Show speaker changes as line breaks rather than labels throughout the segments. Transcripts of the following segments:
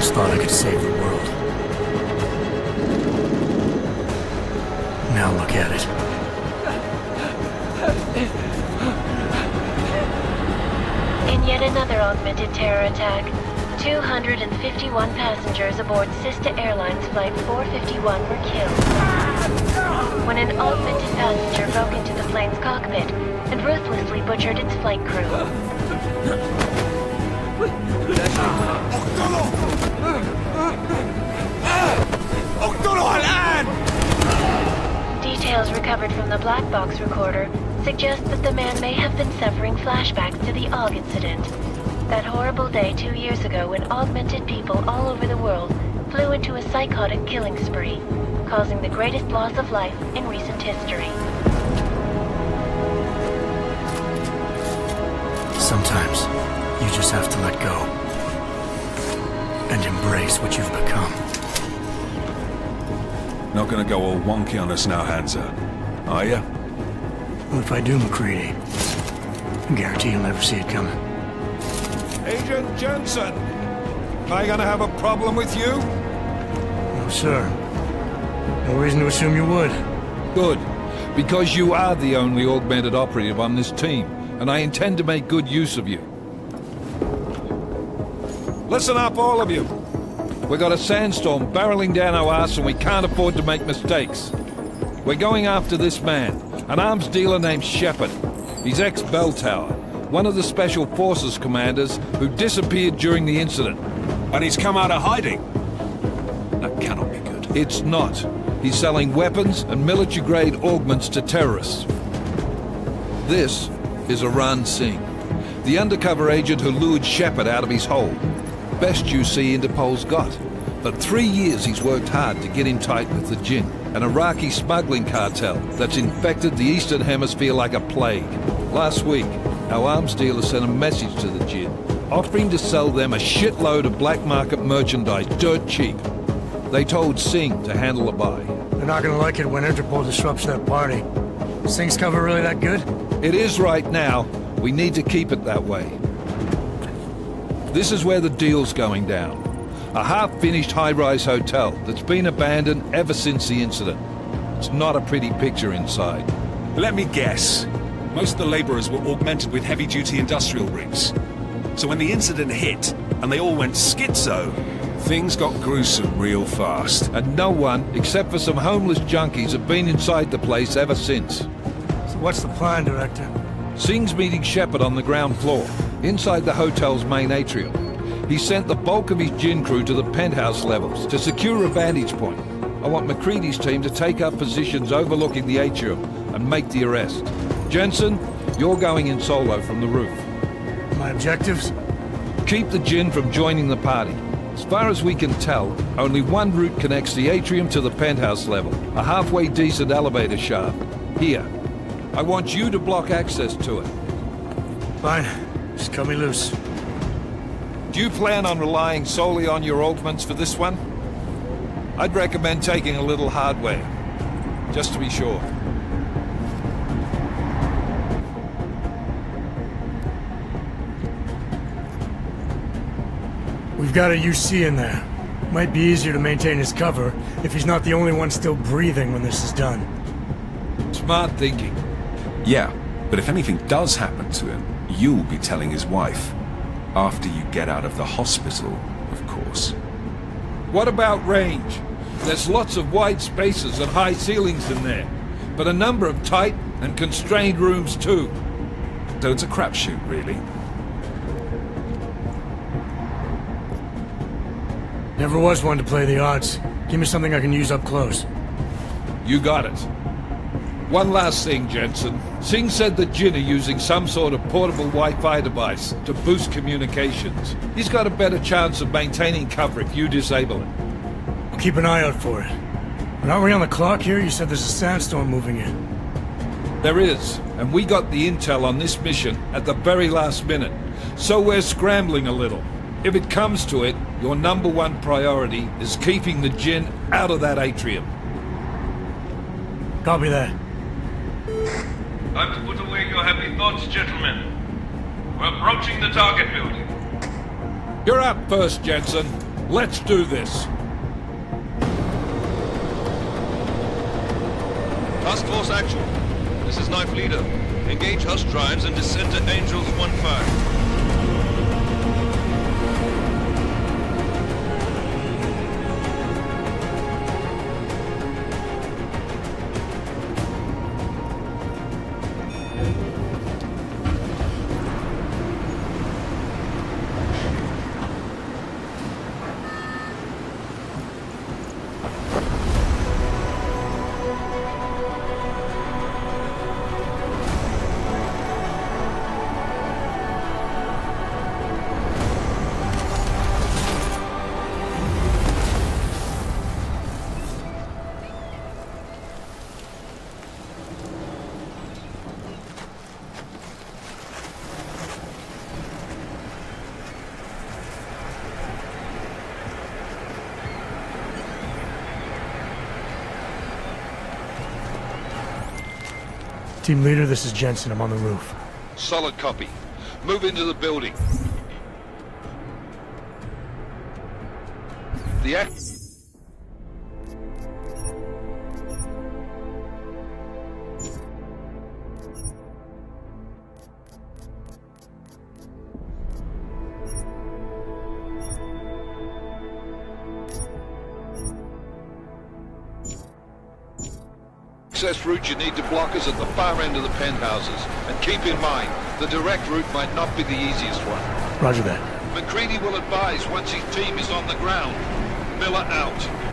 once thought I could save the world. Now look at it.
In yet another augmented terror attack, 251 passengers aboard Sister Airlines Flight 451 were killed. When an augmented passenger broke into the plane's cockpit and ruthlessly butchered its flight crew. Details recovered from the black box recorder suggest that the man may have been suffering flashbacks to the AUG incident. That horrible day 2 years ago when augmented people all over the world flew into a psychotic killing spree, causing the greatest loss of life in recent history.
Sometimes, you just have to let go. And embrace what you've become.
Not gonna go all wonky on us now, Hansa, are ya?
Well, if I do, McCready, I guarantee you'll never see it coming.
Agent Jensen! Am I gonna have a problem with you?
No, sir. No reason to assume you would.
Good. Because you are the only augmented operative on this team, and I intend to make good use of you.
Listen up, all of you.
We got a sandstorm barreling down our ass and we can't afford to make mistakes. We're going after this man, an arms dealer named Shepard. He's ex-Bell Tower, one of the Special Forces commanders who disappeared during the incident.
And he's come out of hiding. That cannot be good.
It's not. He's selling weapons and military-grade augments to terrorists. This is Aran Singh, the undercover agent who lured Shepard out of his hole. Best you see Interpol's got. For 3 years he's worked hard to get in tight with the Jinn, an Iraqi smuggling cartel that's infected the Eastern Hemisphere like a plague. Last week, our arms dealer sent a message to the Jinn, offering to sell them a shitload of black market merchandise dirt cheap. They told Singh to handle the buy.
They're not gonna like it when Interpol disrupts their party. Is Singh's cover really that good?
It is right now. We need to keep it that way. This is where the deal's going down. A half-finished high-rise hotel that's been abandoned ever since the incident. It's not a pretty picture inside.
Let me guess. Most of the laborers were augmented with heavy-duty industrial rigs. So when the incident hit, and they all went schizo, things got gruesome real fast.
And no one, except for some homeless junkies, have been inside the place ever since.
So what's the plan, Director?
Singh's meeting Shepard on the ground floor, inside the hotel's main atrium. He sent the bulk of his Jinn crew to the penthouse levels to secure a vantage point. I want McCready's team to take up positions overlooking the atrium and make the arrest. Jensen, you're going in solo from the roof.
My objectives?
Keep the Jinn from joining the party. As far as we can tell, only one route connects the atrium to the penthouse level, a halfway decent elevator shaft. Here. I want you to block access to it.
Fine. Just cut me loose.
Do you plan on relying solely on your augments for this one? I'd recommend taking a little hardware, just to be sure.
We've got a UC in there. Might be easier to maintain his cover if he's not the only one still breathing when this is done.
Smart thinking.
Yeah, but if anything does happen to him, you'll be telling his wife. After you get out of the hospital, of course.
What about range? There's lots of wide spaces and high ceilings in there, but a number of tight and constrained rooms too.
So it's a crapshoot, really.
Never was one to play the odds. Give me something I can use up close.
You got it. One last thing, Jensen. Singh said the Jinn are using some sort of portable Wi-Fi device to boost communications. He's got a better chance of maintaining cover if you disable it.
I'll keep an eye out for it. But aren't we on the clock here? You said there's a sandstorm moving in.
There is, and we got the intel on this mission at the very last minute. So we're scrambling a little. If it comes to it, your #1 priority is keeping the Jinn out of that atrium.
Copy that.
Time to put away your happy thoughts, gentlemen. We're approaching the target building.
You're up first, Jensen. Let's do this.
Task Force Actual. This is Knife Leader. Engage Hush drives and descend to Angels 1-5.
Team leader, this is Jensen. I'm on the roof.
Solid copy. Move into the building. The access route you need to block is at the far end of the penthouses. And keep in mind, the direct route might not be the easiest one.
Roger that.
McCready will advise once his team is on the ground. Miller out.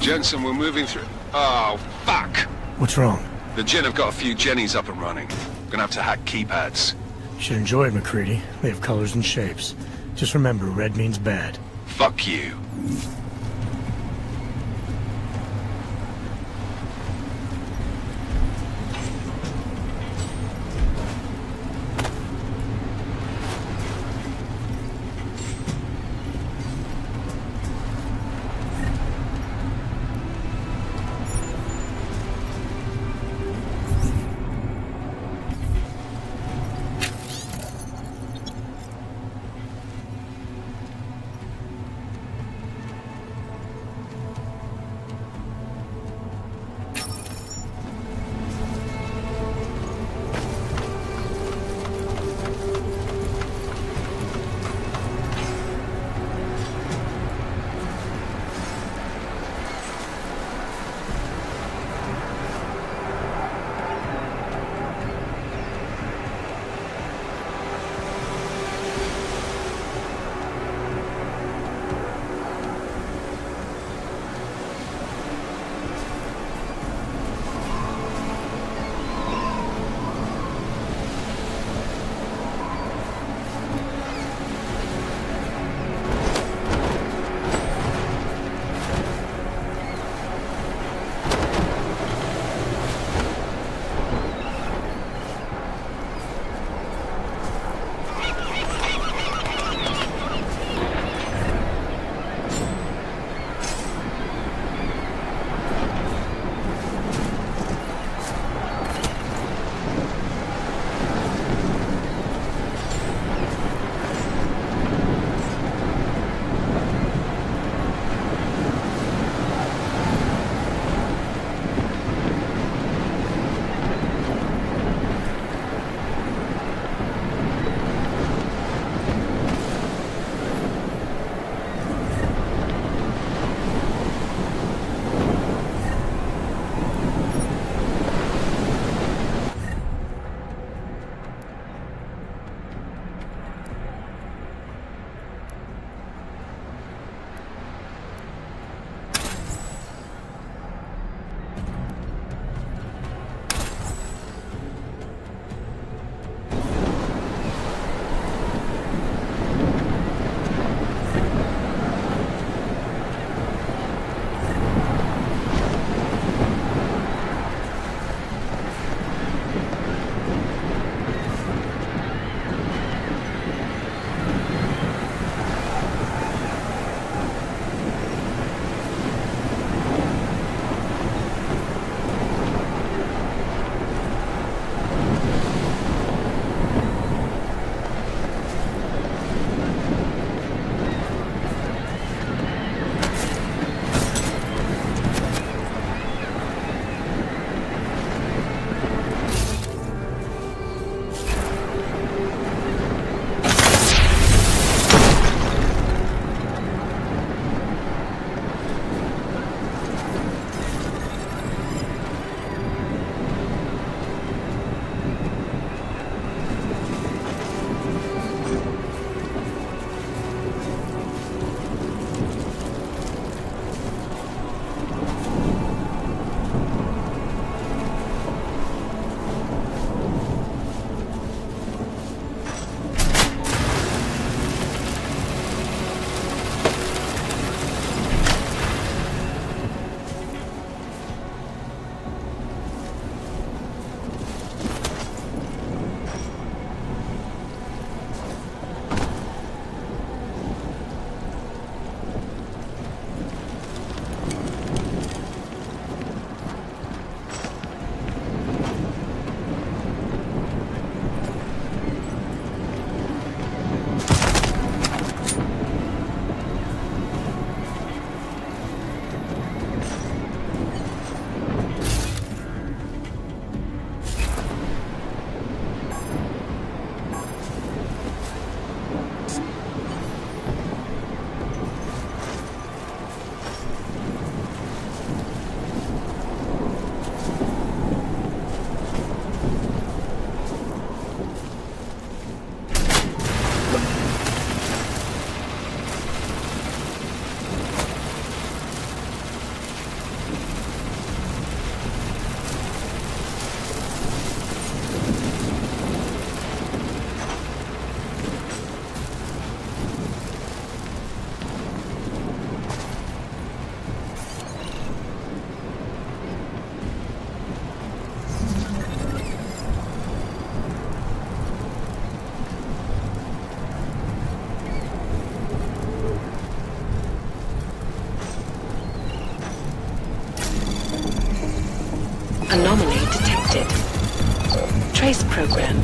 Jensen, we're moving through... Oh, fuck!
What's wrong?
The Jinn have got a few Jennies up and running. Gonna have to hack keypads.
You should enjoy it, McCready. They have colors and shapes. Just remember, red means bad.
Fuck you.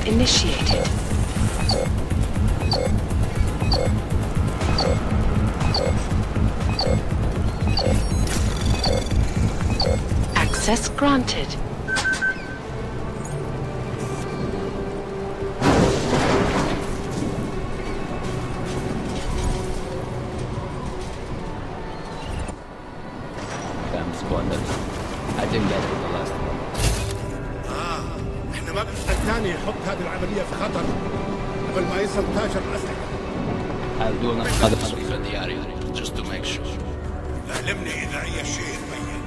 initiated. Access granted.
I think that was the last one.
احنا ما الثاني يحط هذه العملية في خطر قبل ما يصل تاجر الأسلحة.
I'll do another sweep in the area, just to make sure.
علمني إذا أي شيء تبين.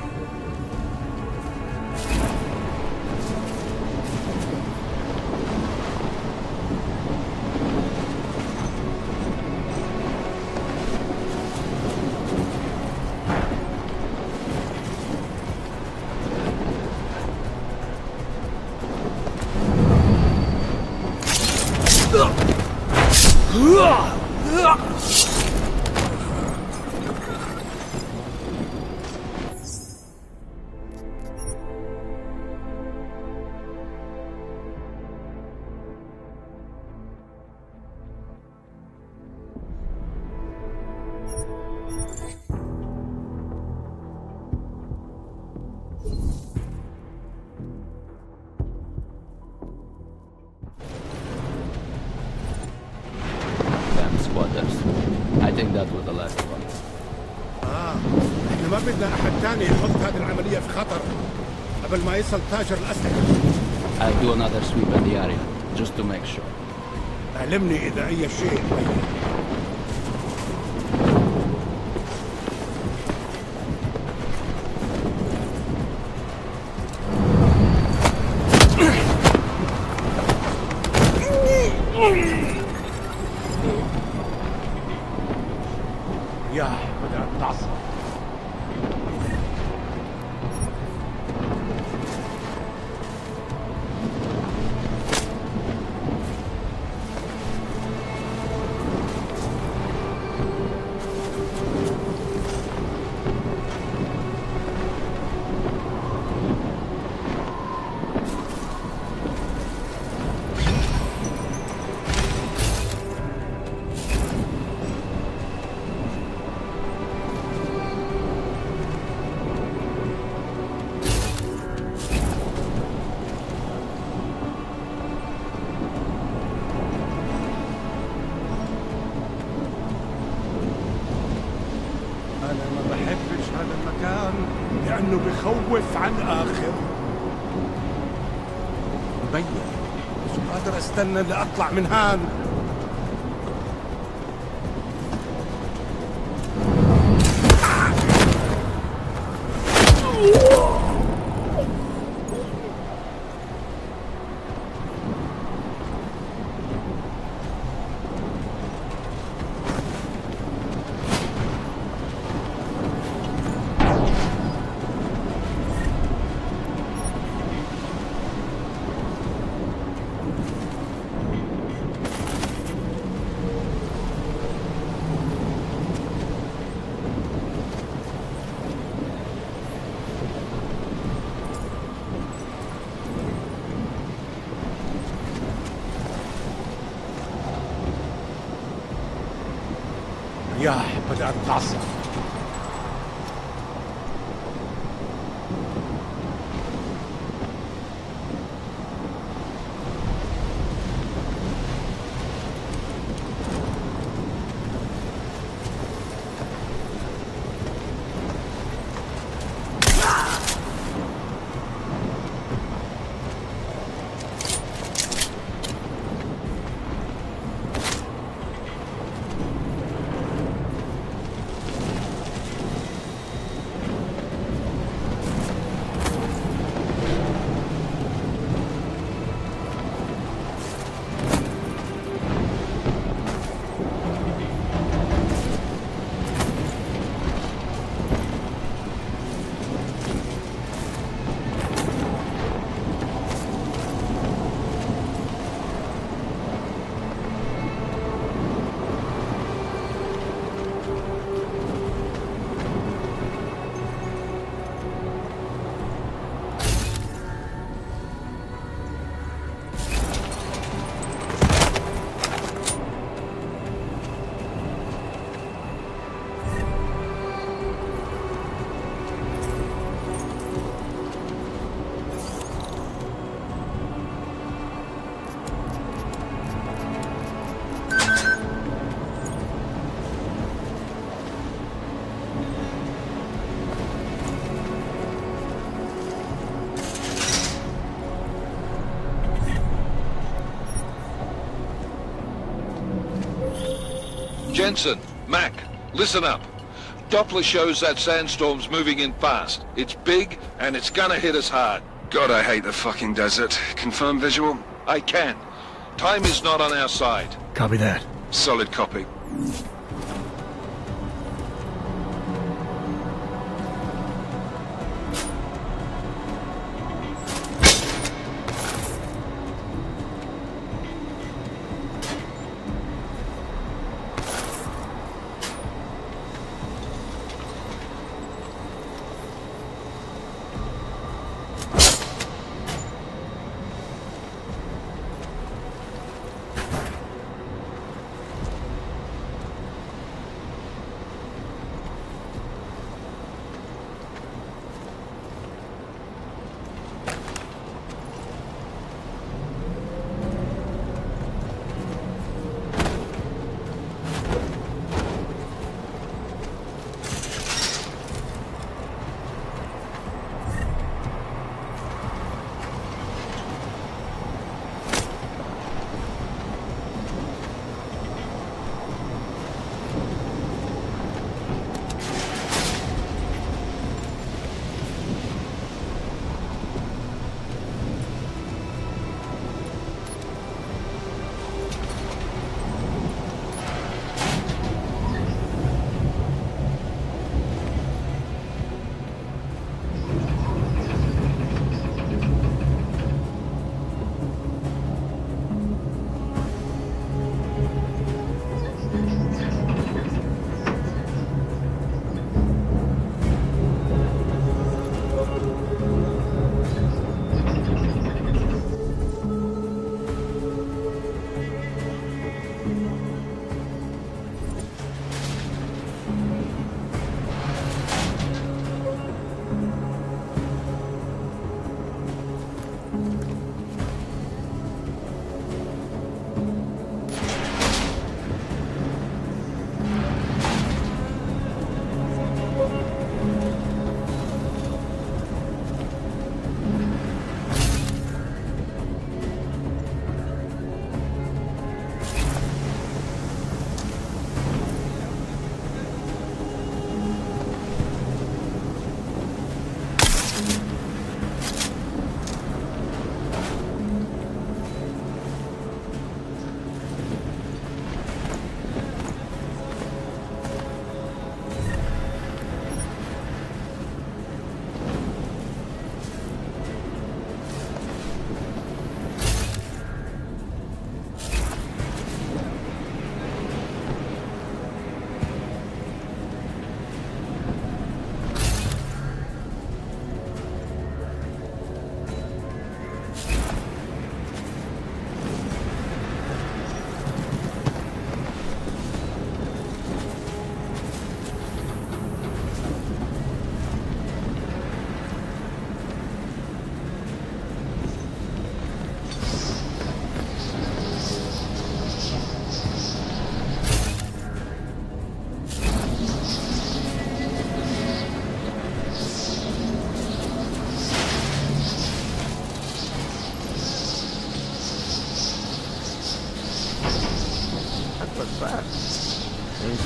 I think that was the last one.
احنا ما بدنا أحد ثاني يحط هذه العملية في خطر قبل ما يصل تاجر الأسلحة.
I'll do another sweep in the area, just to make sure.
علمني إذا أي شيء تبين. يا بدأت تعصب. أنا ما بحبش هذا المكان لأنه بخوف عن آخر. مبين مش قادر استنى لأطلع من هان. رياح بدأت تعصف.
Jensen, Mac, listen up. Doppler shows that sandstorm's moving in fast. It's big, and it's gonna hit us hard.
God, I hate the fucking desert. Confirm visual?
I can. Time is not on our side.
Copy that.
Solid copy.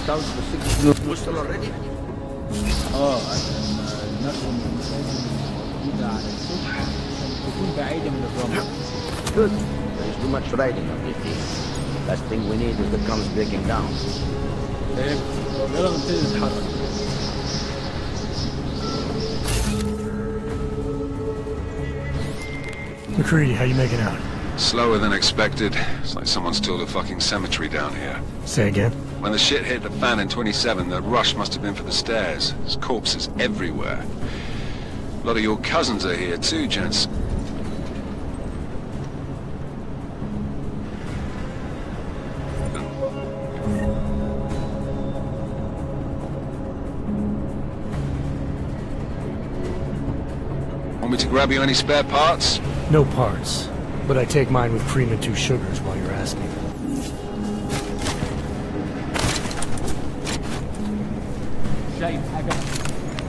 installed the signal whistle already?
نقل المساجد الجديدة على السوق تكون بعيدة من الرمل.
Good. There is too much riding on this thing. Last thing we need is the guns breaking down.
فهمت. يلا نبتدي نتحرك.
McCready, how you making out?
Slower than expected. It's like someone's tilled a fucking cemetery down here.
Say again?
When the shit hit the fan in 27, the rush must have been for the stairs. There's corpses everywhere. A lot of your cousins are here too, gents. Want me to grab you any spare parts?
No parts, but I take mine with cream and 2 sugars while you're asking.
شايف حاجة؟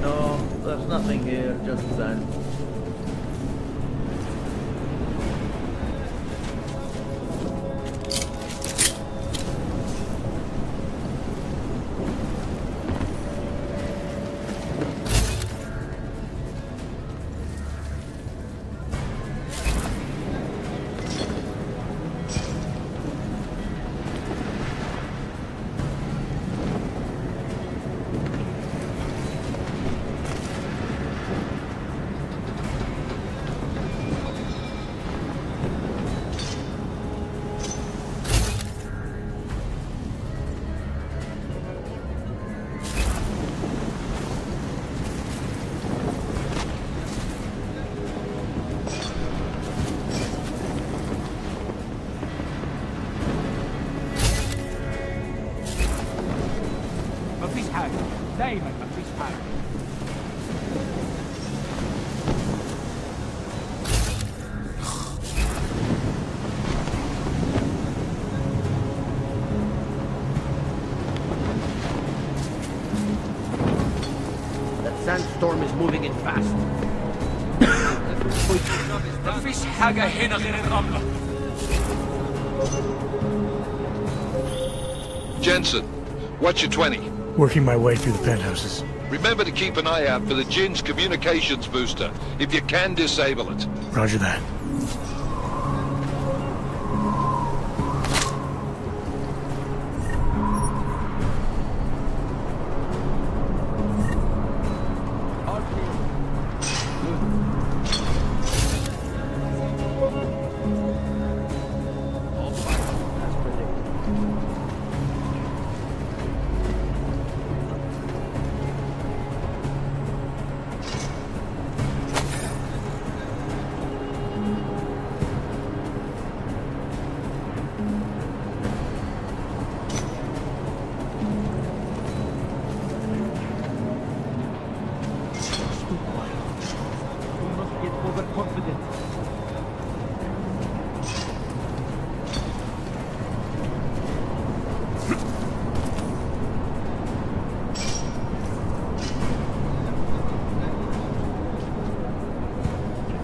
No, there's nothing here, just sand.
فيش حاجة دايما ما فيش حاجة
That sandstorm is moving in fast.
ما فيش حاجة هنا غير الرملة.
Jensen, what's your 20?
Working my way through the penthouses.
Remember to keep an eye out for the Jin's communications booster. If you can, disable it.
Roger that.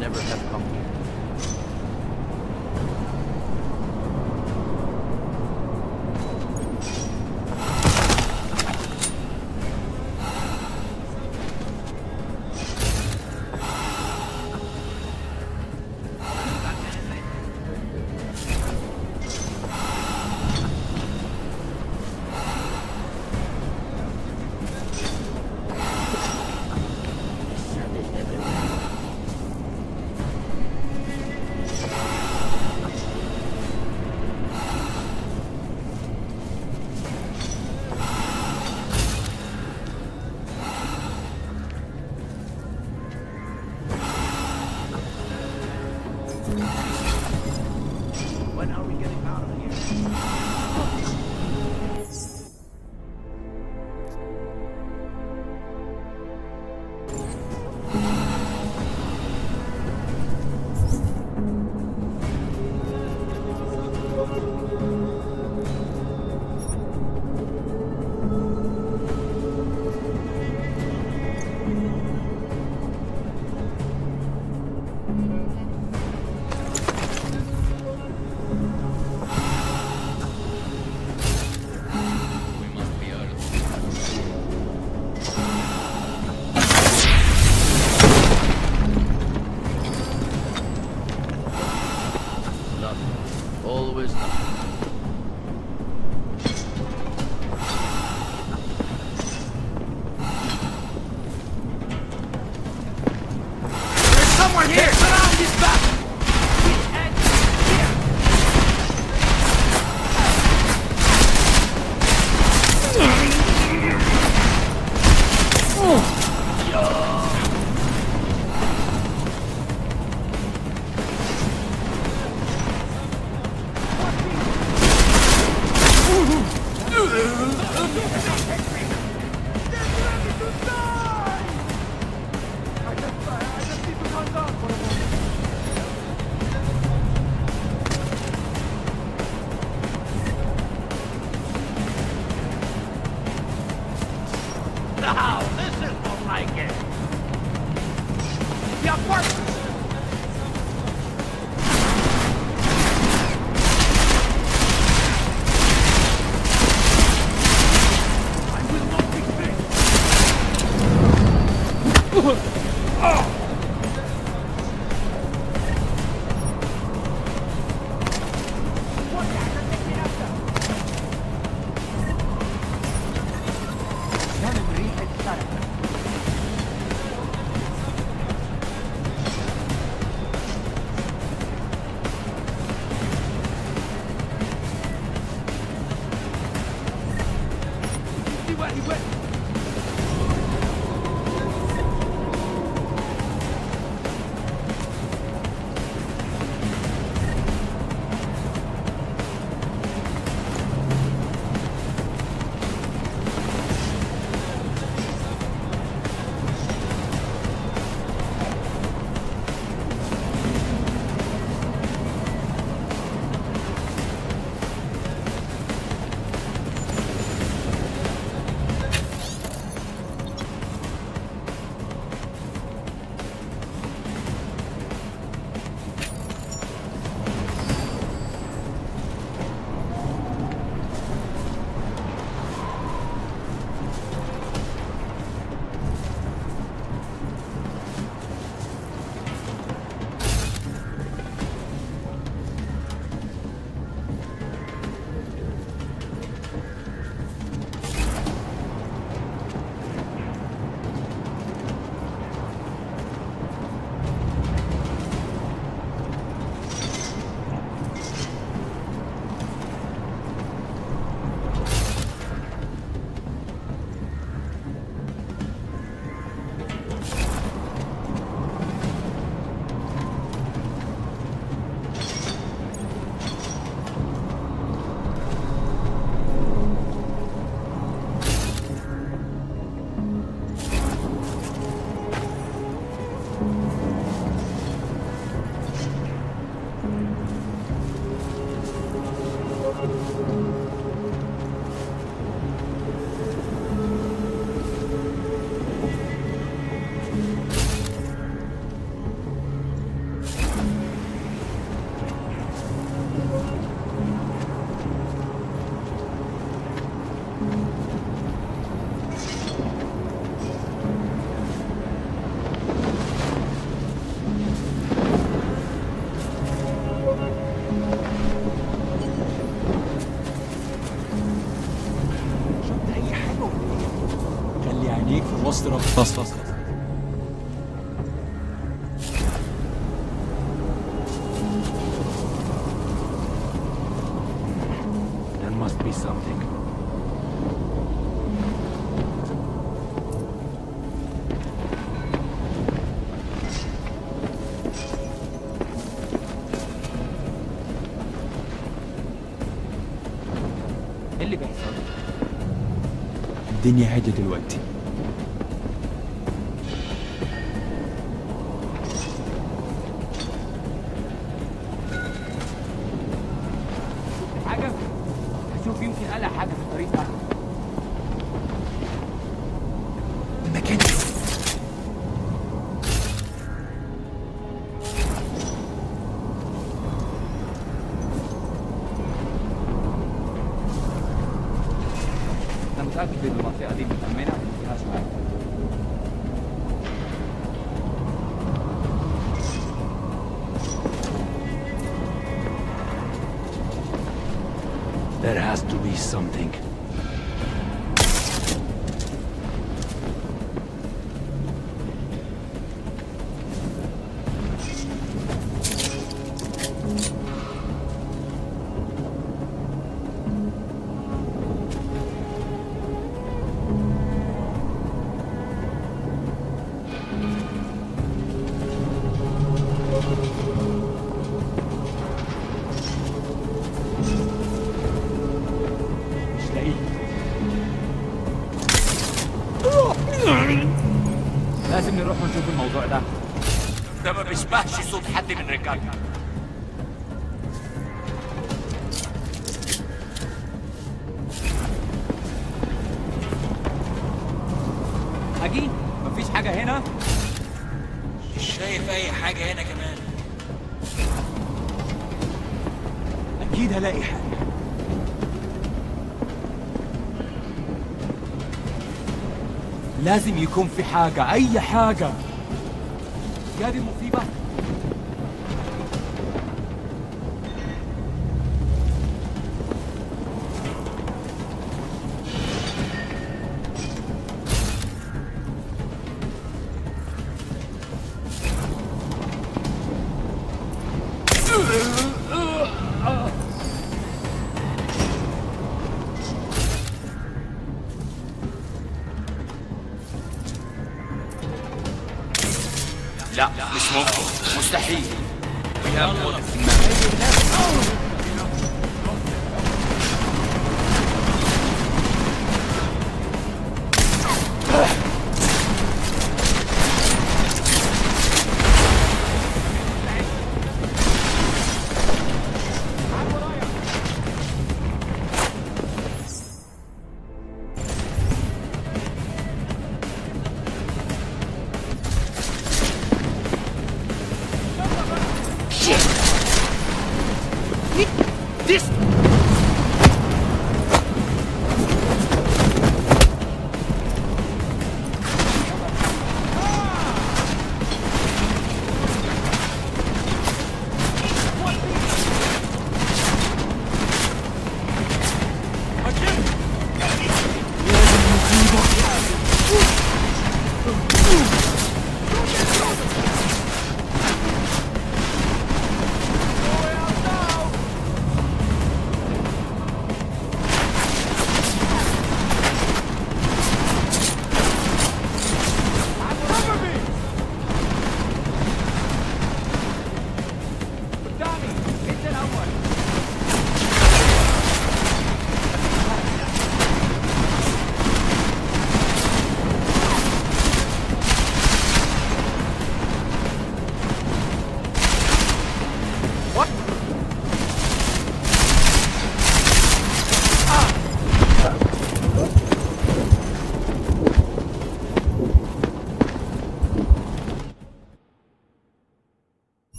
Never have come here. When are we getting out of here? Always nothing.
There's someone here! Surround this back! Now, this is more like it. The apartment. I will not be where he went.
مستنيك في وسط رصاص.
There must be something.
ايه اللي بيحصل؟ الدنيا هادية دلوقتي.
حاجة؟ هشوف يمكن ألاقي حاجة في الطريق ده.
المكان
أنا متأكد إن المنطقة دي متأمنة وما فيهاش حاجة.
There has to be something.
مش لاقيه. لازم نروح ونشوف الموضوع ده. ده ما بيشبهش صوت حد من رجالنا. أجي؟ مفيش حاجة هنا؟
مش شايف اي حاجة هنا كمان.
أكيد هلاقي حاجة. لازم يكون في حاجة، أي حاجة. يا دي المصيبة. لا مش ممكن، مستحيل.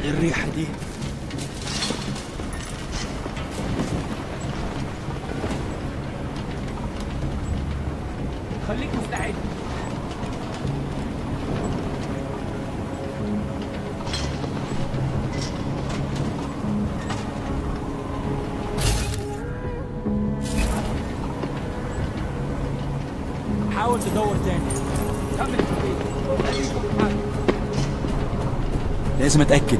الريحة دي.
خليك مستعد. حاول تدور تاني. كمل
لازم اتأكد.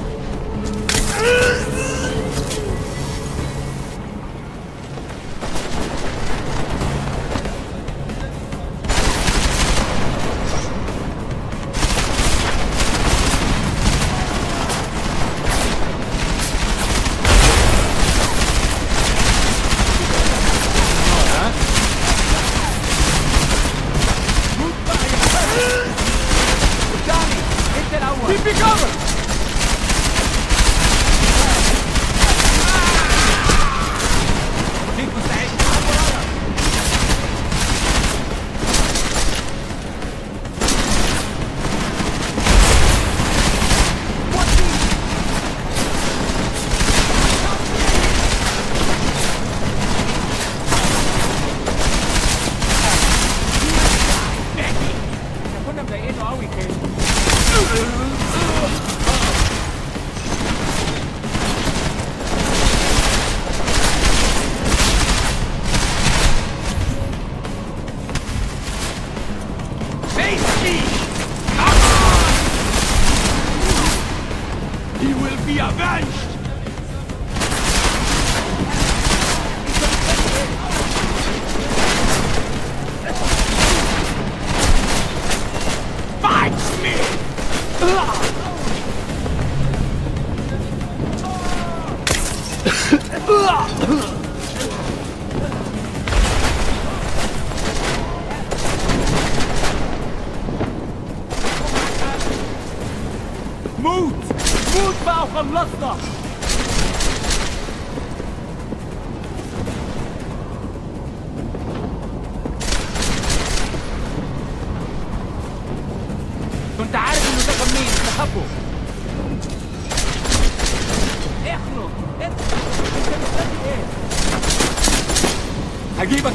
موت بقى وخلصنا. كنت عارف انه ده كان مين. تخبوا. اخرج. انت مستني ايه؟ هجيبك.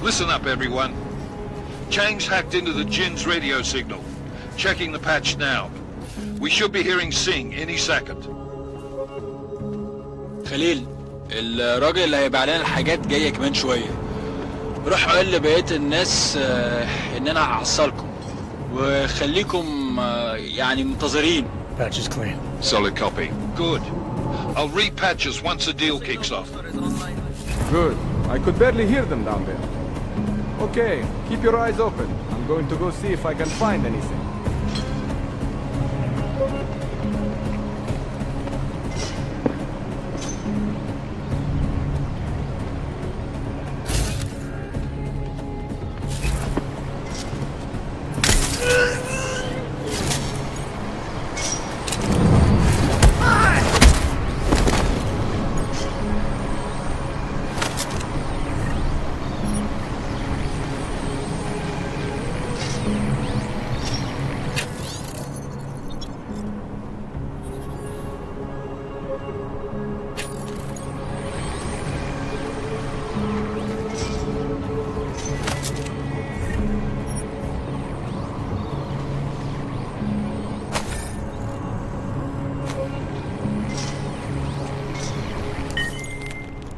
Listen up, everyone. Chang's hacked into the Jin's radio signal. Checking the patch now.
We should be hearing Singh any second.
خليل، الراجل اللي هيبيع لنا الحاجات جاي كمان شوية. روح قول لبقية الناس ان انا هحصلكم وخليكم يعني منتظرين.
Patch is clean.
Solid copy. Good. I'll repatch us once the deal kicks off.
Good. I could barely hear them down there. Okay, keep your eyes open. I'm going to go see if I can find anything.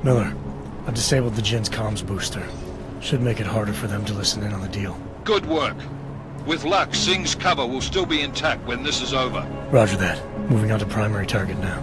Miller, I've disabled the Jin's comms booster. Should make it harder for them to listen in on the deal.
Good work. With luck, Singh's cover will still be intact when this is over.
Roger that. Moving on to primary target now.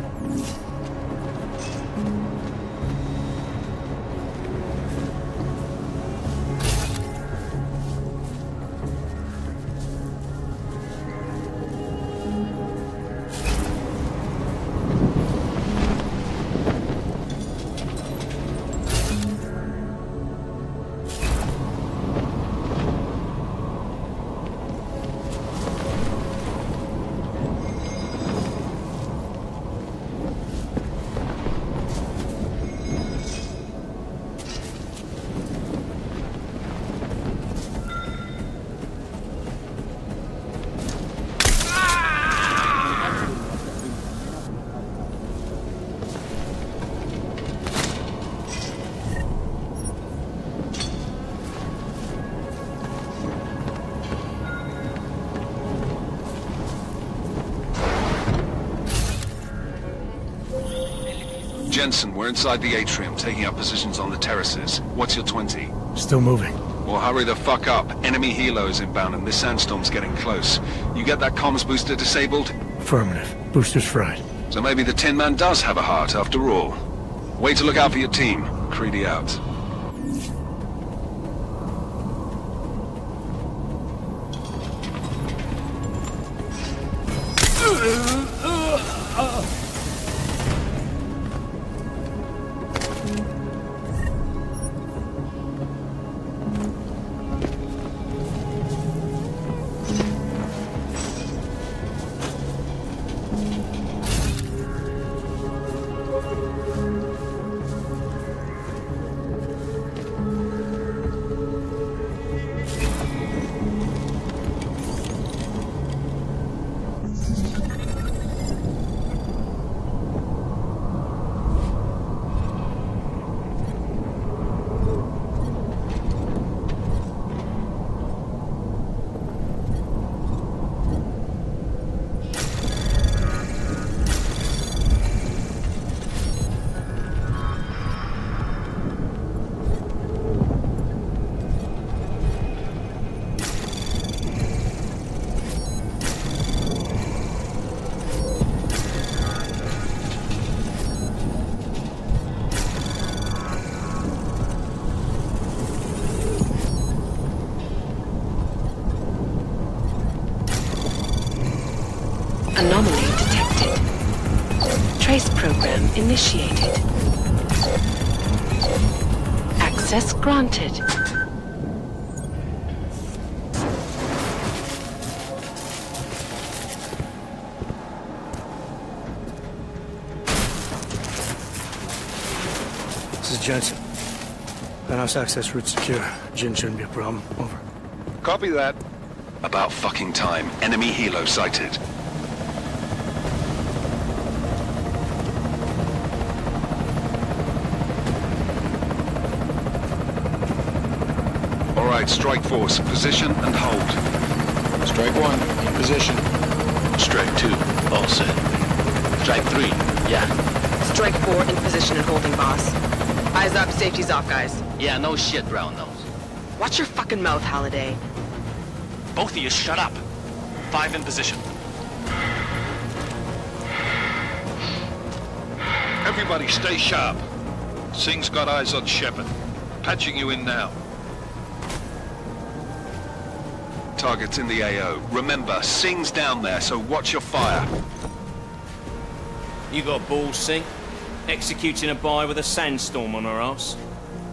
Jensen, we're inside the atrium, taking up positions on the terraces. What's your 20?
Still moving.
Well, hurry the fuck up. Enemy helos inbound and this sandstorm's getting close. You get that comms booster disabled?
Affirmative. Booster's fried.
So maybe the Tin Man does have a heart after all. Way to look out for your team. Creedy out.
Anomaly detected. Trace program initiated. Access granted.
This is Jensen. Penthouse access route secure. Jin shouldn't be a problem. Over.
Copy that.
About fucking time. Enemy helo sighted. All right, strike force. Position and hold.
Strike one. In position. Strike 2, all set. Strike 3, yeah.
Strike 4 in position and holding, boss. Eyes up, safety's off, guys.
Yeah, no shit, brown nose.
Watch your fucking mouth, Halliday.
Both of you shut up. 5 in position.
Everybody stay sharp. Singh's got eyes on Shepard. Patching you in now.
Target's in the AO. Remember, Singh's down there, so watch your fire.
You got balls, Singh? Executing a buy with a sandstorm on our ass?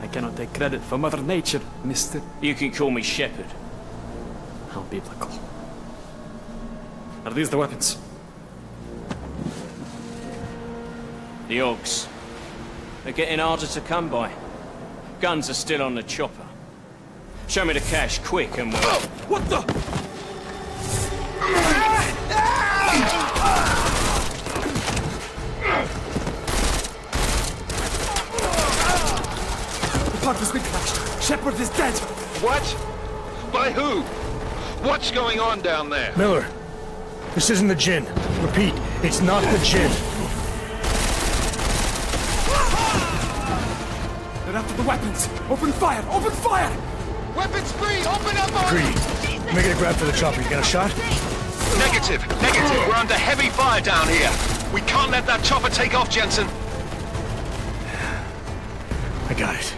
I cannot take credit for Mother Nature, mister.
You can call me Shepard.
How biblical. Are these the weapons?
The Augs. They're getting harder to come by. Guns are still on the chopper. Show me the cash, quick, and we'll...
What the? The part has been crashed. Shepard is dead.
What? By who? What's going on down there?
Miller, this isn't the Jinn. Repeat, it's not the Jinn.
They're after the weapons. Open fire! Open fire!
Weapons free! Open up on
Greedy. Make it a grab for the chopper. You got a shot?
Negative. We're under heavy fire down here. We can't let that chopper take off, Jensen.
I got it.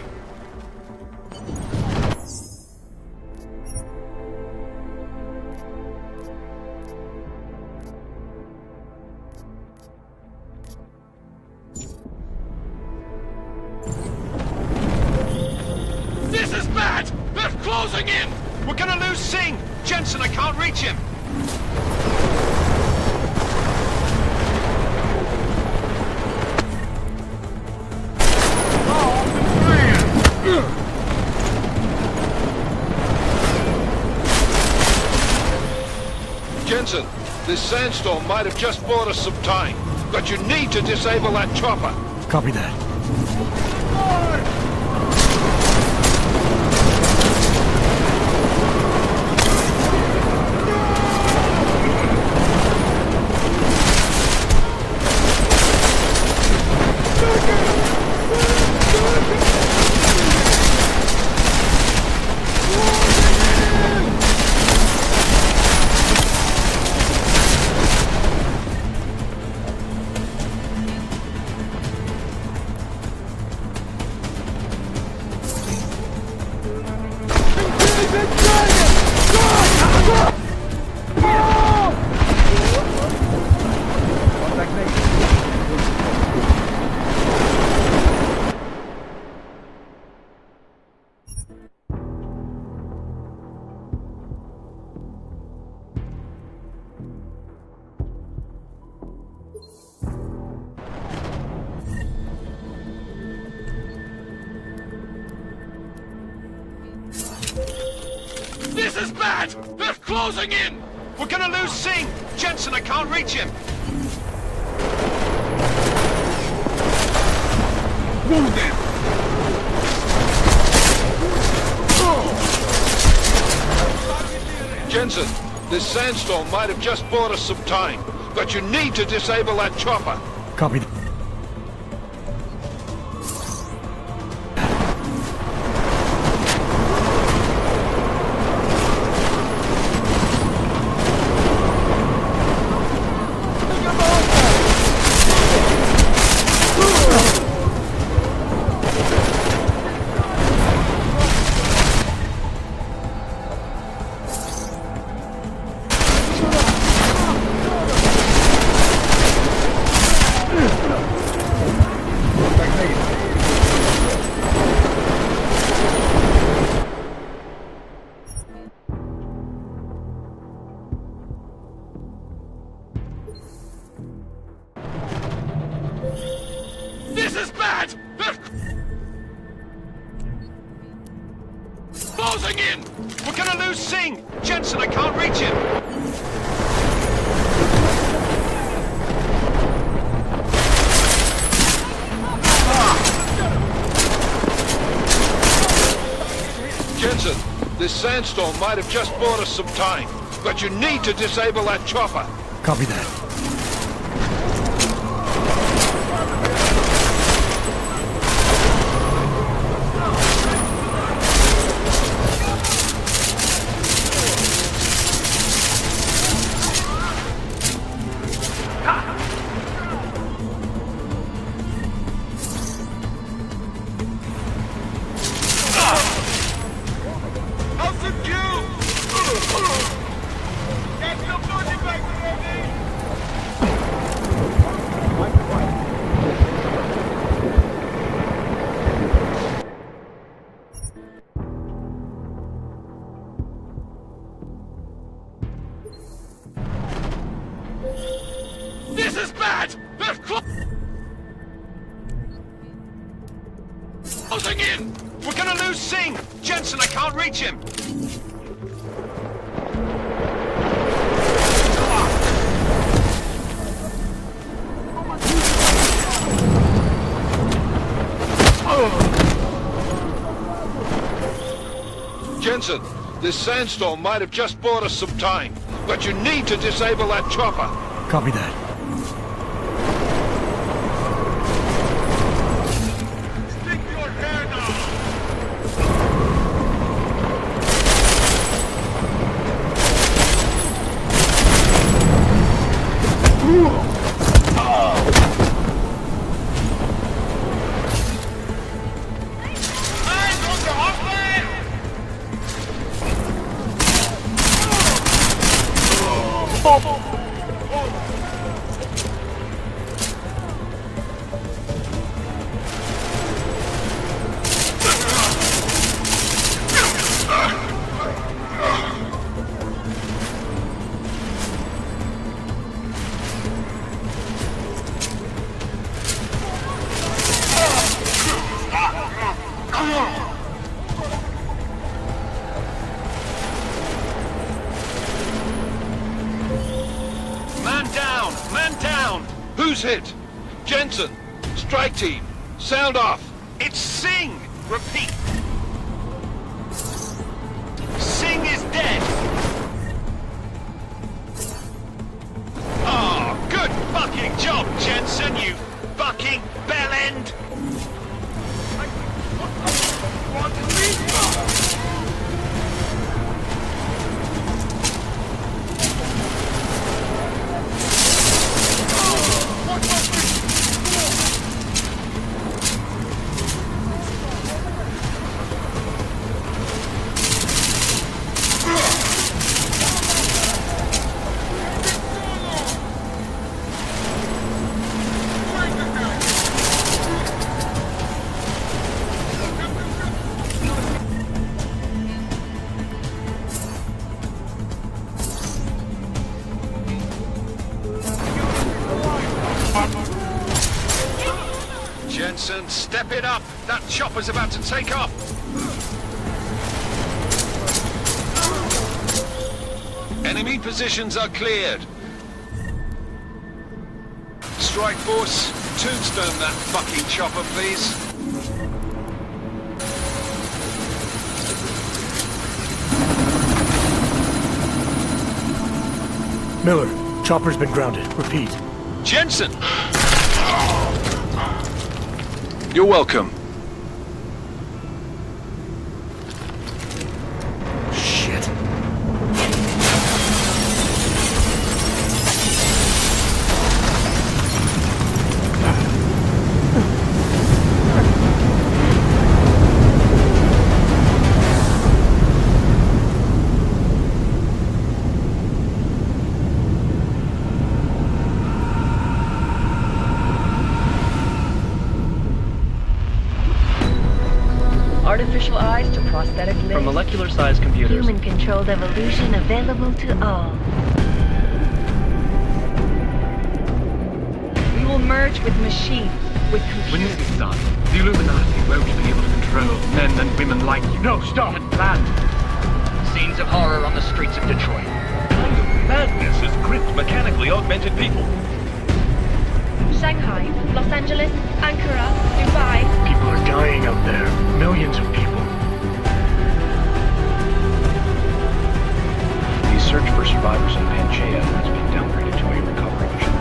This is bad! They're closing in! We're gonna lose Singh! Jensen, I can't reach him!
Jensen, this sandstorm might have just bought us some time, but you need to disable that chopper.
Copy that.
This is bad! They're closing in! We're gonna lose Singh! Jensen, I can't reach him!
Wounded! Jensen, this sandstorm might have just bought us some time, but you need to disable that chopper.
Copy that.
This is bad! They're closing in! We're gonna lose Singh! Jensen, I can't reach him!
Jensen, this sandstorm might have just bought us some time, but you need to disable that chopper.
Copy that.
This is bad! They're closing in!
We're gonna lose Singh! Jensen, I can't reach him!
Jensen, this sandstorm might have just bought us some time, but you need to disable that chopper.
Copy that.
Stick your hand out! Who's hit? Jensen, strike team, sound off.
It's Singh! Repeat. Singh is dead! Oh, good fucking job, Jensen, you fucking bellend! Jensen, step it up! That chopper's about to take off! Enemy positions are cleared. Strike Force, tombstone that fucking chopper, please.
Miller, chopper's been grounded. Repeat.
Jensen! You're welcome.
Shit.
Artificial eyes to prosthetic limbs.
From molecular-sized computers.
Human-controlled evolution available to all. We will merge with machines, with computers.
When this is done, the Illuminati won't be able to control men and women like you.
No, stop! Plan! Scenes of horror on the streets of Detroit.
What kind of madness has gripped mechanically augmented people?
Shanghai, Los Angeles, Ankara, Dubai.
People are dying out there. Millions of people.
The search for survivors in Panchaea has been downgraded
to a recovery mission.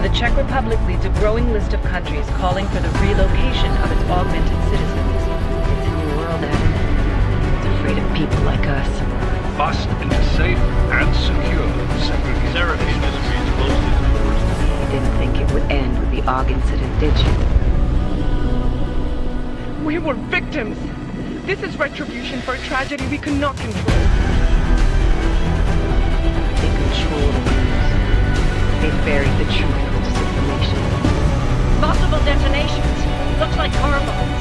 The Czech Republic leads a growing list of countries calling for the relocation of its augmented citizens. It's a new world, Evan. It's afraid of people like us.
Bust into safe and secure segregation.
Seraphine disagrees closely with yours.
You didn't think it would end with the AUG incident, did you?
We were victims. This is retribution for a tragedy we could not control.
They control the news. They buried the truth with disinformation.
Multiple detonations. Looks like car bombs.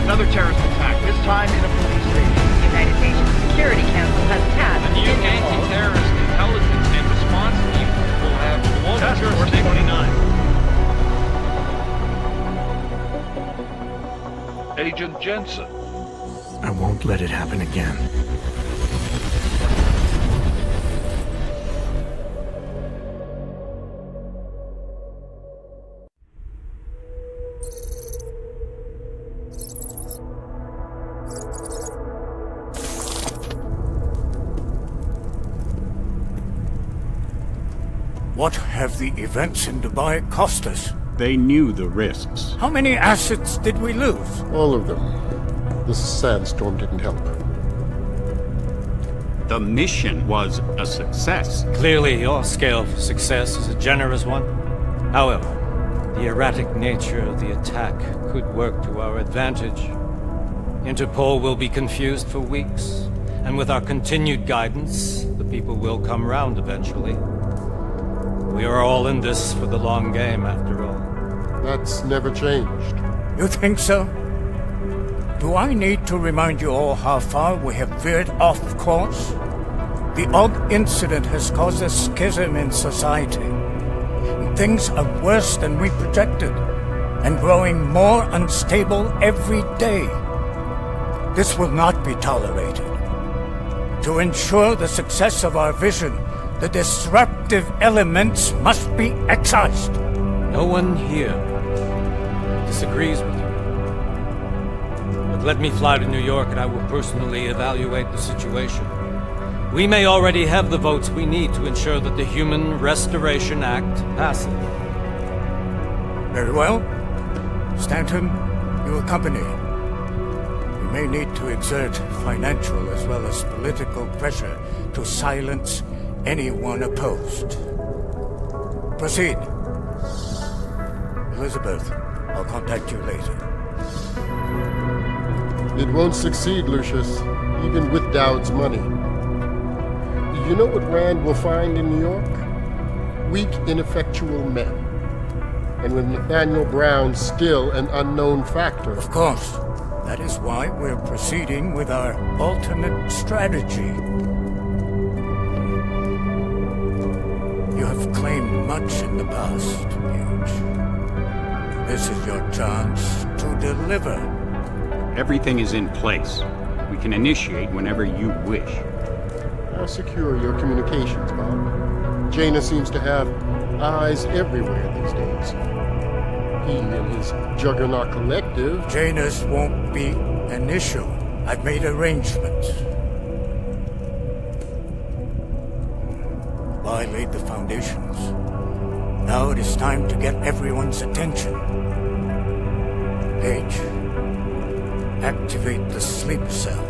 Another terrorist attack, this time in a police station.
The United Nations Security Council has tasked
The new anti-terrorist intelligence and response team will have global jurisdiction. 29.
Agent Jensen.
I won't let it happen again.
What have the events in Dubai cost us?
They knew the risks.
How many assets did we lose?
All of them. The sandstorm didn't help. The mission was a success.
Clearly, your scale for success is a generous one. However, the erratic nature of the attack could work to our advantage. Interpol will be confused for weeks, and with our continued guidance, the people will come round eventually. We are all in this for the long game, after all.
That's never changed.
You think so? Do I need to remind you all how far we have veered off course? The AUG incident has caused a schism in society. Things are worse than we projected, and growing more unstable every day. This will not be tolerated. To ensure the success of our vision, the disruptive elements must be excised.
No one here disagrees with you. But let me fly to New York and I will personally evaluate the situation. We may already have the votes we need to ensure that the Human Restoration Act passes.
Very well. Stanton, you accompany. We may need to exert financial as well as political pressure to silence anyone opposed. Proceed. Elizabeth, I'll contact you later.
It won't succeed, Lucius, even with Dowd's money. You know what Rand will find in New York? Weak, ineffectual men. And with Nathaniel Brown still an unknown factor.
Of course. That is why we're proceeding with our alternate strategy. You have claimed much in the past, Huge. This is your chance to deliver.
Everything is in place. We can initiate whenever you wish. How secure are your communications, Bob? Jaina seems to have eyes everywhere these days. He and his Juggernaut Collective...
Jaina's won't be an issue. I've made arrangements. I laid the foundations. Now it is time to get everyone's attention. Page, activate the sleep cell.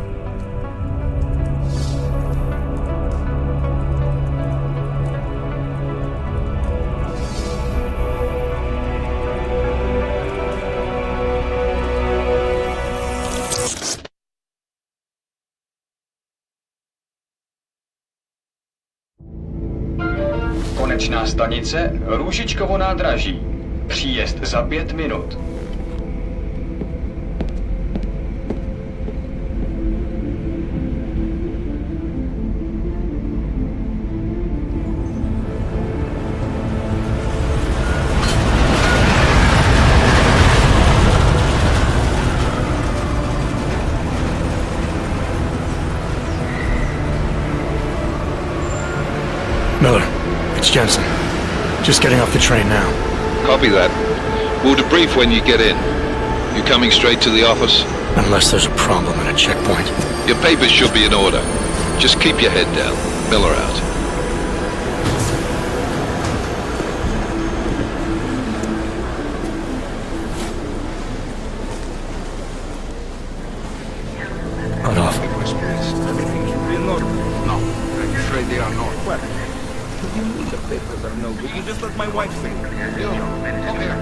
Konečná stanice Růžičkovo nádraží. Příjezd za 5 minut.
Miller, it's Jensen. Just getting off the train now.
Copy that. We'll debrief when you get in. You coming straight to the office?
Unless there's a problem at a checkpoint.
Your papers should be in order. Just keep your head down. Miller out.
Well, what do you mean the papers are no good? You just let my wife say it.
You, come here.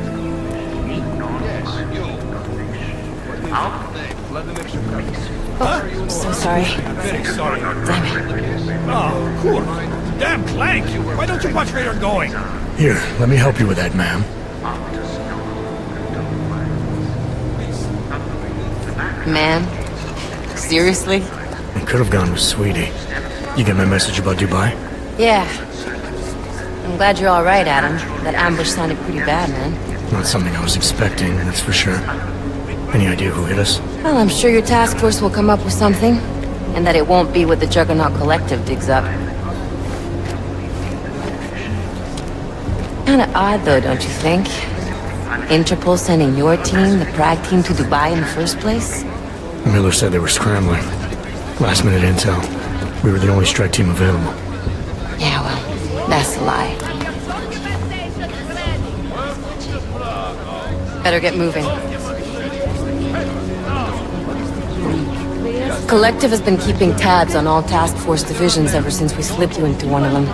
Me? Yes, you. What is your name? Vladimir Shukov.
Oh, so sorry.
Very sorry.
Damn it.
Oh, cool. Damn Clank! Why don't you watch where you're going?
Here, let me help you with that, ma'am.
Man? Seriously?
It could have gone with Sweetie. You get my message about Dubai?
Yeah. I'm glad you're alright, Adam. That ambush sounded pretty bad, man.
Not something I was expecting, that's for sure. Any idea who hit us?
Well, I'm sure your task force will come up with something. And that it won't be what the Juggernaut Collective digs up. Kinda odd, though, don't you think? Interpol sending your team, the Prague team, to Dubai in the first place?
Miller said they were scrambling. Last minute intel. We were the only strike team available.
Yeah, well, that's a lie. Better get moving. Collective has been keeping tabs on all task force divisions ever since we slipped you into one of them.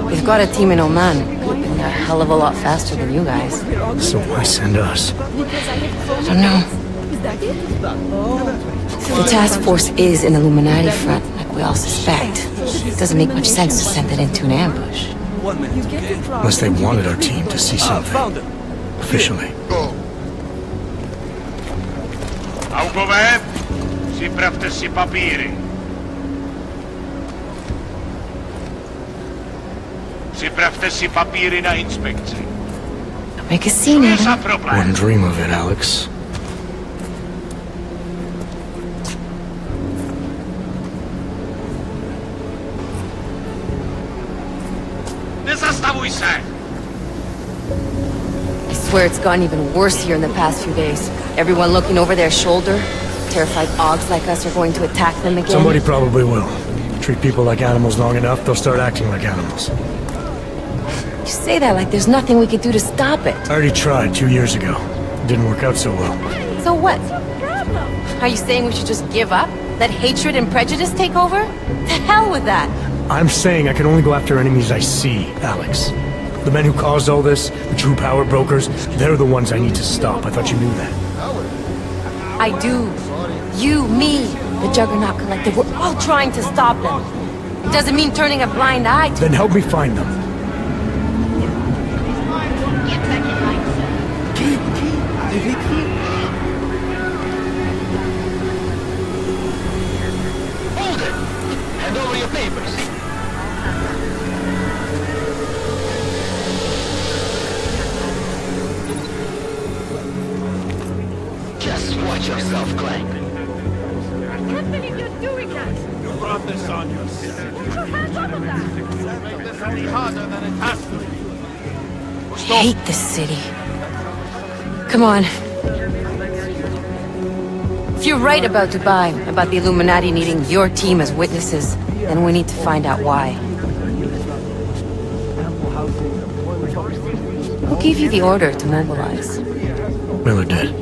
We've got a team in Oman. A hell of a lot faster than you guys.
So why send us?
I don't know. The task force is an Illuminati front, like we all suspect. It doesn't make much sense to send it into an ambush.
Unless they wanted our team to see something. Officially.
Augové, připravte si papíry. Připravte si papíry na inspekci.
Make a scene, Adam.
Wouldn't dream of it, Alex.
Nezastavuj se!
I swear it's gotten even worse here in the past few days. Everyone looking over their shoulder. Terrified Augs like us are going to attack them again.
Somebody probably will. Treat people like animals long enough, they'll start acting like animals.
You say that like there's nothing we could do to stop it.
I already tried 2 years ago. It didn't work out so well.
So what? Are you saying we should just give up? Let hatred and prejudice take over? To hell with that!
I'm saying I can only go after enemies I see, Alex. The men who caused all this, the true power brokers, they're the ones I need to stop. I thought you knew that.
I do. You, me, the Juggernaut Collective, we're all trying to stop them. It doesn't mean turning a blind eye to...
Then help me find them.
Hold it! Hand over your papers. Just watch yourself, Clank.
I can't believe you're doing that!
You brought this on yourself.
Put your hands up on that!
Make this any harder than it has to be.
I hate this city. Come on. If you're right about Dubai, about the Illuminati needing your team as witnesses, then we need to find out why. Who gave you the order to mobilize?
Miller did.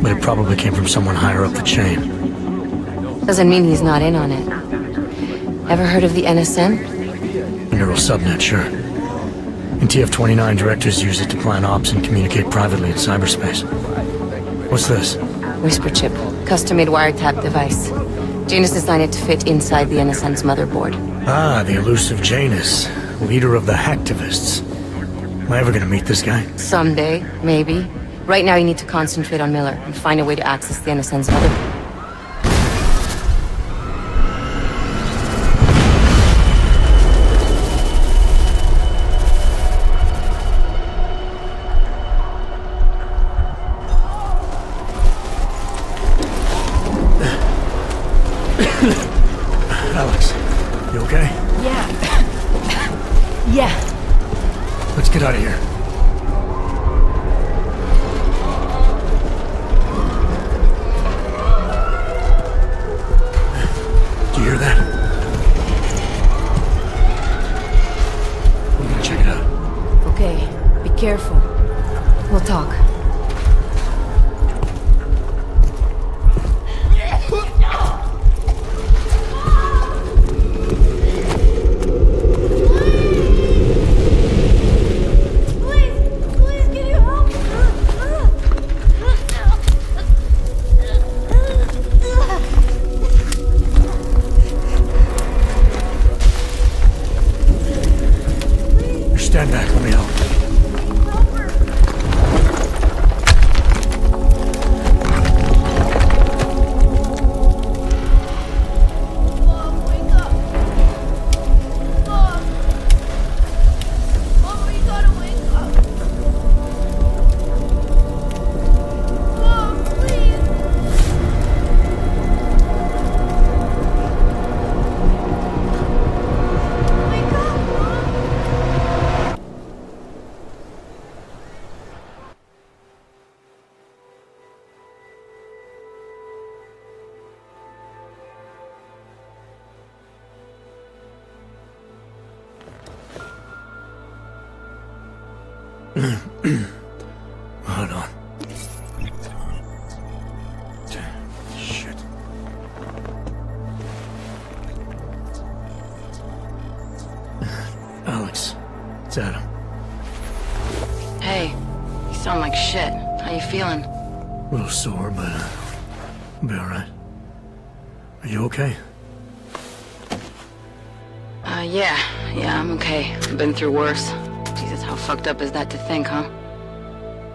But it probably came from someone higher up the chain.
Doesn't mean he's not in on it. Ever heard of the NSN?
A neural subnet, sure. In TF-29, directors use it to plan ops and communicate privately in cyberspace. What's this?
Whisper chip. Custom-made wiretap device. Janus designed it to fit inside the NSN's motherboard.
Ah, the elusive Janus. Leader of the hacktivists. Am I ever gonna meet this guy?
Someday, maybe. Right now you need to concentrate on Miller and find a way to access the NSN's motherboard.
Alex, you okay?
Yeah. Yeah.
Let's get out of here. Do you hear that? I'm gonna check it out.
Okay, be careful. We'll talk.
Stand back, let me help. Hold on. Shit. Alex, it's Adam.
Hey, you sound like shit. How you feeling?
A little sore, but I'll be alright. Are you okay?
Yeah, I'm okay. I've been through worse. Jesus, how fucked up is that to think, huh?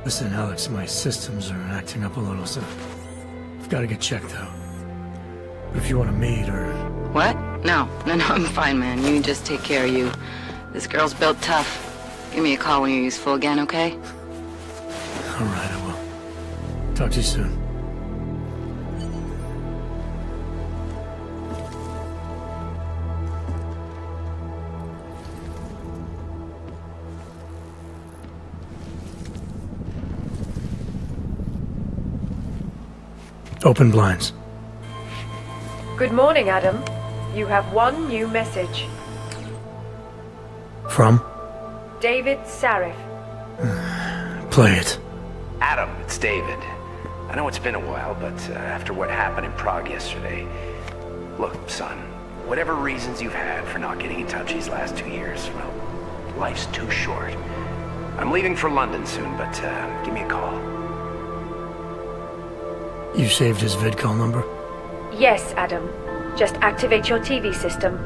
Listen, Alex, my systems are acting up a little, so I've got to get checked out. But if you want to meet or...
What? No, I'm fine, man. You just take care of you. This girl's built tough. Give me a call when you're useful again, okay?
Alright, I will. Talk to you soon. Open blinds.
Good morning, Adam. You have one new message.
From?
David Sarif.
Play it.
Adam, it's David. I know it's been a while, but after what happened in Prague yesterday... Look, son, whatever reasons you've had for not getting in touch these last 2 years, well, life's too short. I'm leaving for London soon, but give me a call.
You saved his vidcall number?
Yes, Adam. Just activate your TV system.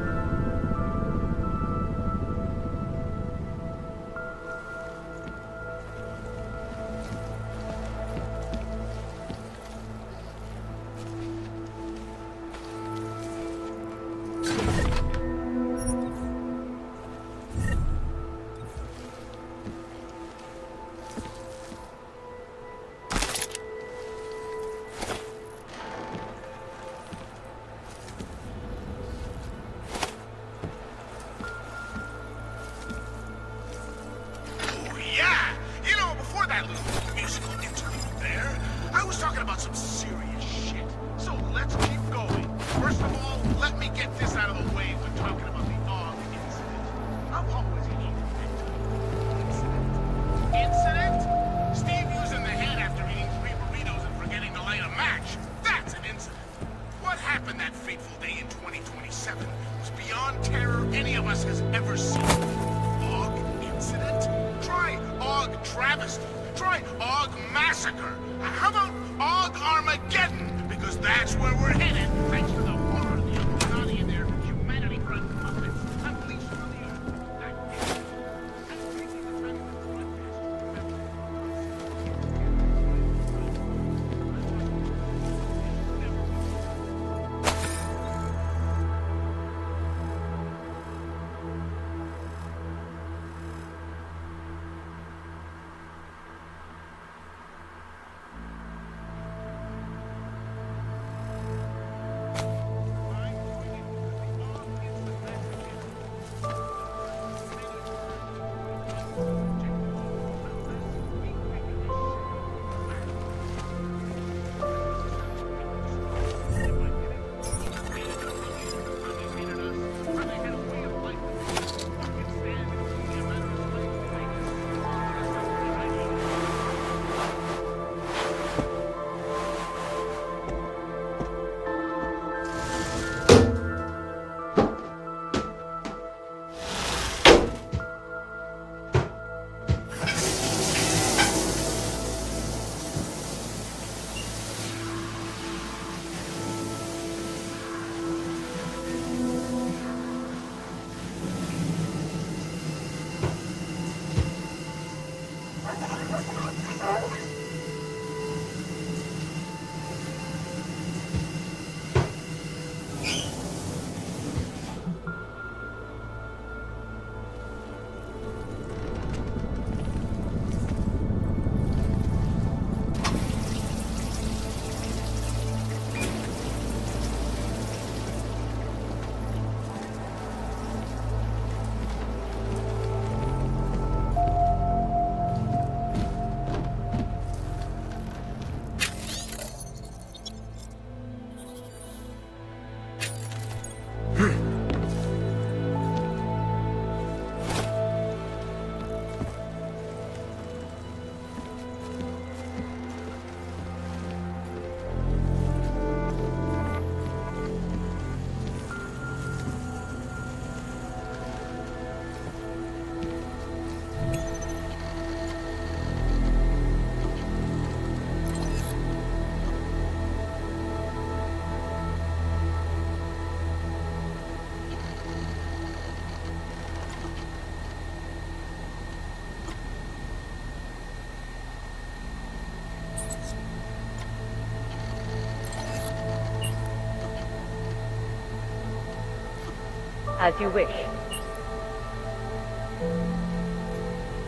As you wish.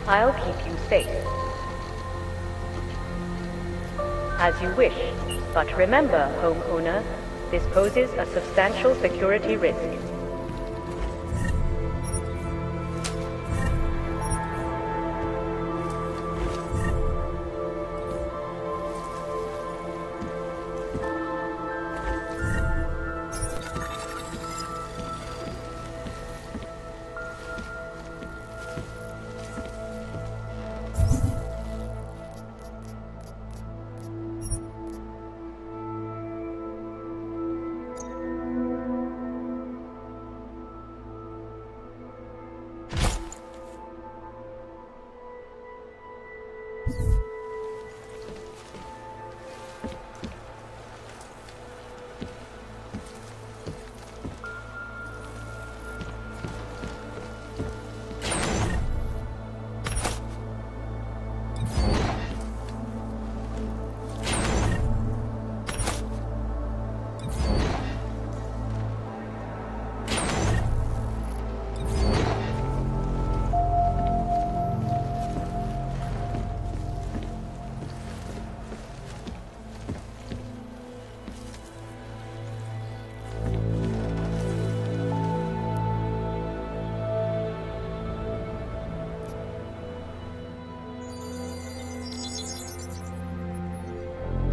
I'll keep you safe. As you wish. But remember, homeowner, this poses a substantial security risk.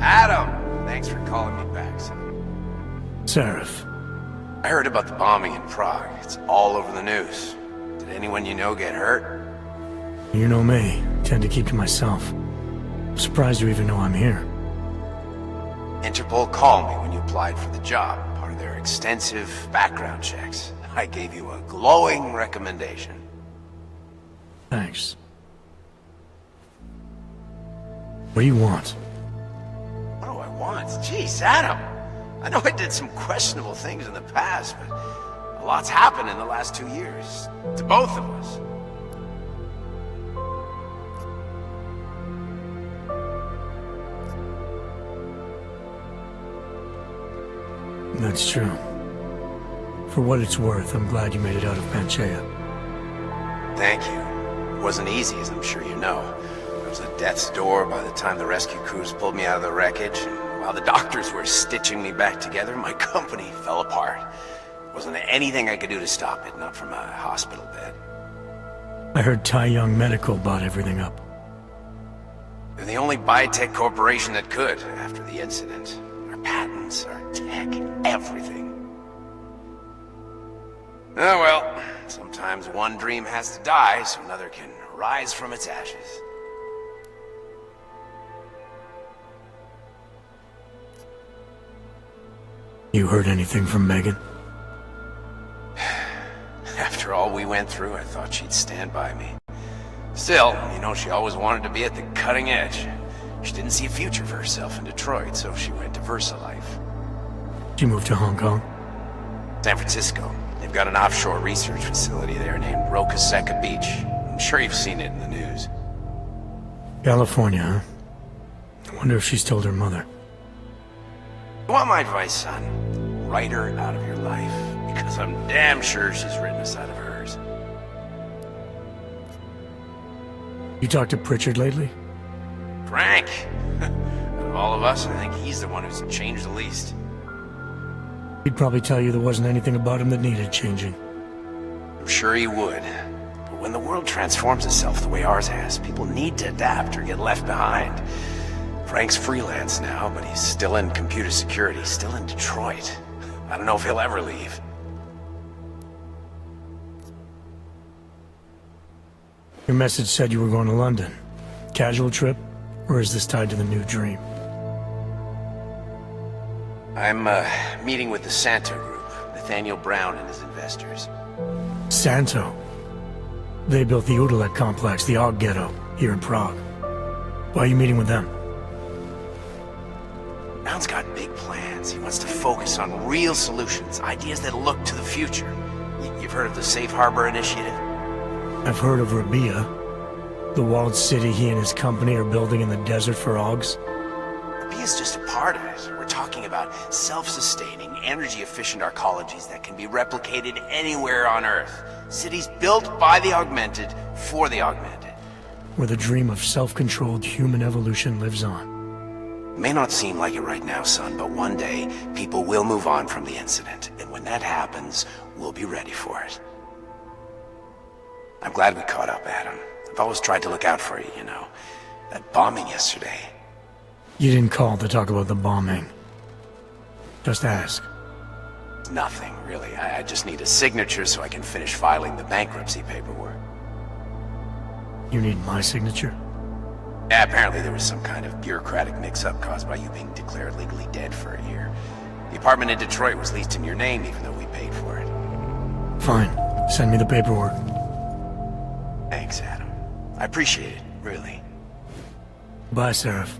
Adam! Thanks for calling me back, son.
Seraph.
I heard about the bombing in Prague. It's all over the news. Did anyone you know get hurt?
You know me. Tend to keep to myself. I'm surprised you even know I'm here.
Interpol called me when you applied for the job, part of their extensive background checks. I gave you a glowing recommendation.
Thanks. What do you want?
What do I want? Jeez, Adam! I know I did some questionable things in the past, but a lot's happened in the last 2 years. To both of us.
That's true. For what it's worth, I'm glad you made it out of Panchaea.
Thank you. It wasn't easy, as I'm sure you know. I was at death's door by the time the rescue crews pulled me out of the wreckage, and while the doctors were stitching me back together, my company fell apart. Wasn't anything I could do to stop it, not from a hospital bed.
I heard Tai Young Medical bought everything up.
They're the only biotech corporation that could, after the incident. Our patents, our tech, everything. Oh well, sometimes one dream has to die so another can rise from its ashes.
You heard anything from Megan?
After all we went through, I thought she'd stand by me. Still, you know, she always wanted to be at the cutting edge. She didn't see a future for herself in Detroit, so she went to VersaLife.
She moved to Hong Kong?
San Francisco. They've got an offshore research facility there named Roca Seca Beach. I'm sure you've seen it in the news.
California, huh? I wonder if she's told her mother.
You want my advice, son? Write her out of your life, because I'm damn sure she's written us out of hers.
You talked to Pritchard lately?
Frank! Out of all of us, I think he's the one who's changed the least.
He'd probably tell you there wasn't anything about him that needed changing.
I'm sure he would. But when the world transforms itself the way ours has, people need to adapt or get left behind. Frank's freelance now, but he's still in computer security, still in Detroit. I don't know if he'll ever leave.
Your message said you were going to London. Casual trip? Or is this tied to the new dream?
I'm, meeting with the Santo Group, Nathaniel Brown and his investors.
Santo? They built the Udalek complex, the Aug Ghetto, here in Prague. Why are you meeting with them?
Brown's got big plans. He wants to focus on real solutions, ideas that look to the future. You've heard of the Safe Harbor Initiative?
I've heard of Rabia, the walled city he and his company are building in the desert for Augs.
Rabia is just a part of it. We're talking about self-sustaining, energy-efficient arcologies that can be replicated anywhere on Earth. Cities built by the augmented, for the augmented.
Where the dream of self-controlled human evolution lives on.
It may not seem like it right now, son, but one day, people will move on from the incident. And when that happens, we'll be ready for it. I'm glad we caught up, Adam. I've always tried to look out for you, you know. That bombing yesterday.
You didn't call to talk about the bombing. Just ask.
Nothing, really. I just need a signature so I can finish filing the bankruptcy paperwork.
You need my signature?
Yeah, apparently there was some kind of bureaucratic mix-up caused by you being declared legally dead for a year. The apartment in Detroit was leased in your name even though we paid for it.
Fine. Send me the paperwork.
Thanks, Adam. I appreciate it, really.
Bye, Seraph.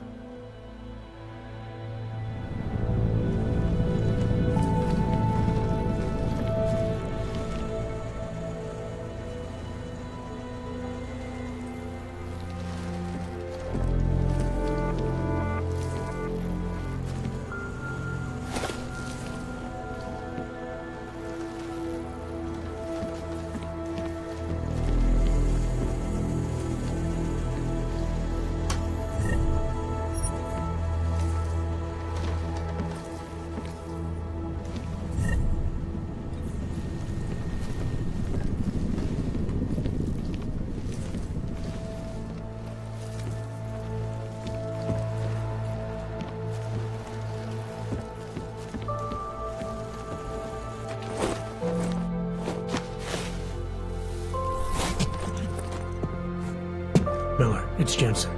Miller, it's Jensen.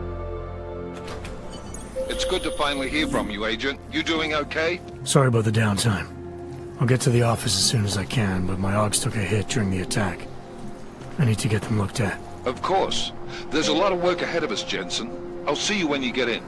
It's good to finally hear from you, Agent. You doing okay?
Sorry about the downtime. I'll get to the office as soon as I can, but my AUGs took a hit during the attack. I need to get them looked at.
Of course. There's a lot of work ahead of us, Jensen. I'll see you when you get in.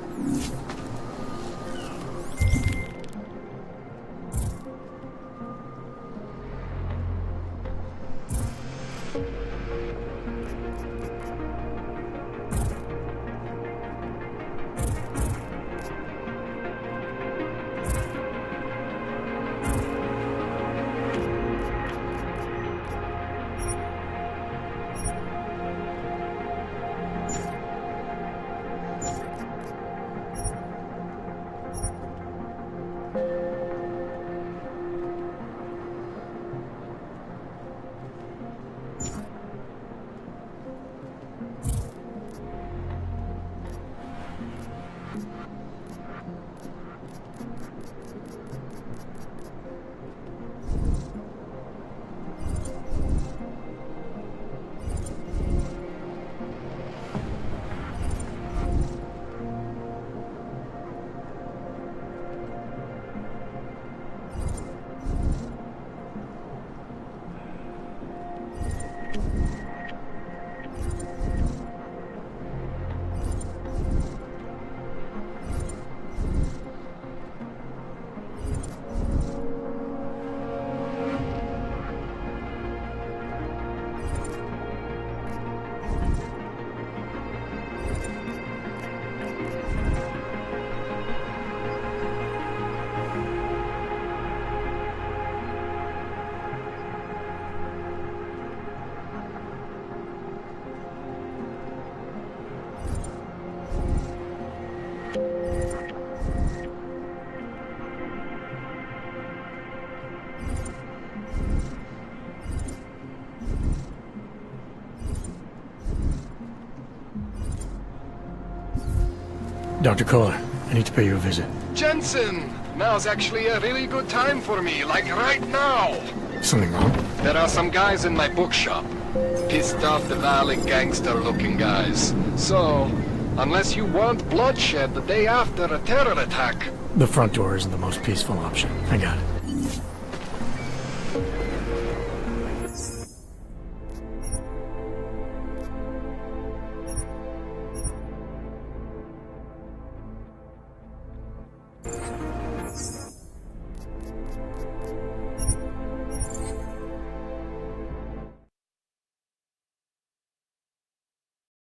Dr. Kohler, I need to pay you a visit.
Jensen! Now's actually a really good time for me, like right now!
Something wrong?
There are some guys in my bookshop. Pissed off the Valley gangster-looking guys. So, unless you want bloodshed the day after a terror attack...
The front door isn't the most peaceful option. I got it.